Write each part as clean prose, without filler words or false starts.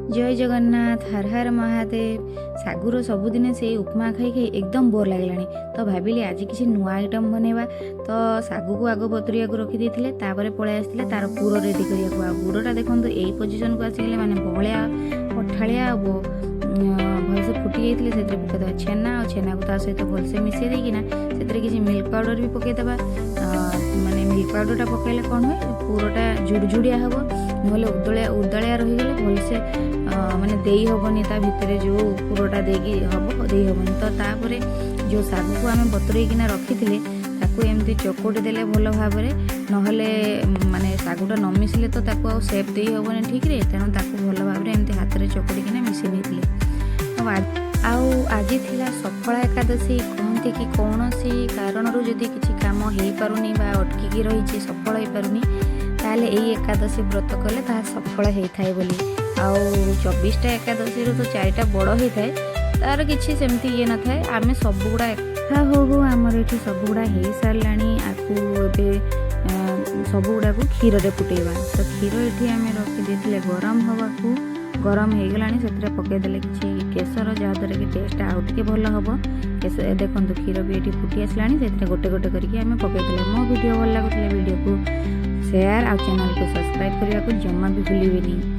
जय जगन्नाथ हर हर महादेव। सागुर सबुदिन से उपमा खाई खाई एकदम बोर लगलानी तो भाविली आज किसी नुआ आइटम बनवा। तो सागु को आग बतुरिया रखी देते पलि आसते तार पूर रेडी करने गुड़टा देखो यही पोजिशन को आसिगले माने बहलिया पठाड़िया भलसे फुटी जाते पकईदे छेना और छेना को सहित भलसे मिसई देकिना से किसी मिल्क पाउडर भी पकईदे। माने मिल्क पाउडरटा पकईले कौन हुए पूरटा जुड़जुड़िया हम ना उदलिया रहीगले भलसे माने देई हेनी ता भितर जो पूरटा देगी हम दे हेनी। तो तापर जो सागु को आम बतुरेकिना रखी ताकू एमती चकोटी देले भल भाव नहले माने सागुटा न मिसले तो ताकू आ सेप दे हेनी ठीक रे तेणु ताकू भल भाव एमती हाथ में चकोटिकिना मिसई देते। आज थिला सफला एकादशी कहते कि कौन सी कारण जदि किसी काम हो पारुनी बा अटकी रही सफल हो पारुनी ताले यही एकादशी व्रत कले ता सफल होता है बोली। आउ 24टा एकादशी तो 4टा बड़ होता है तार किसी सेमती ये न थाए आम सबुगुड़ा हो आमर ये सबुगुड़ा हो सारा आपको ए सबुगुड़ा को क्षीर में फुटेवा। तो क्षीर ये आम रखी गरम हवा को गरम हो गला से पकईदे किसी केसर जहाँद्वारा कि टेस्ट आउ टे भल हम देखो क्षीर भी ये फुटी आसला से गोटे गोटे करके पकईदे। मो वीडियो भल लगुला वीडियो को शेयर आ चैनल को सब्सक्राइब करने को जमा भी भूलिए।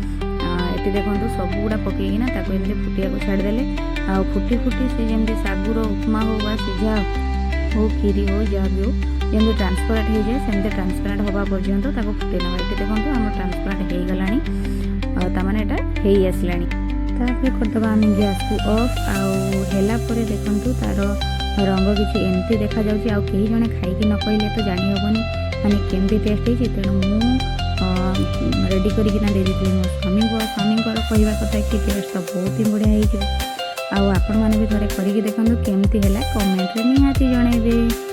ये देखो सबुगुड़ा पकईकिना फुटिया को छाड़देले आ फुटी फुटी से जमी सागुर उपमा हो सिझा हो खीरी हो जहाँ भी हो जमी ट्रांसपेरेंट हो जाए सेमती ट्रांसपेरेंट हवा पर्यंत फुटे ना। ये देखो आम ट्रांसपेरेंट हो गला ताने एटा आसला करदे आम गैस को ऑफ आउला देखु तार रंग किसी एमती देखा जाऊँगी आउ कहीं जड़े खाई न कहले तो जानी हेनी माने केमती टेस्ट होती। तेणु मुझे रेडी करना दे दी मो स्वामी कहवा कथा कि टेस्ट तो बहुत ही बढ़िया हो। आपण मैंने भी थे करके देखो केमती है कमेंट रे निहाती जनइबे।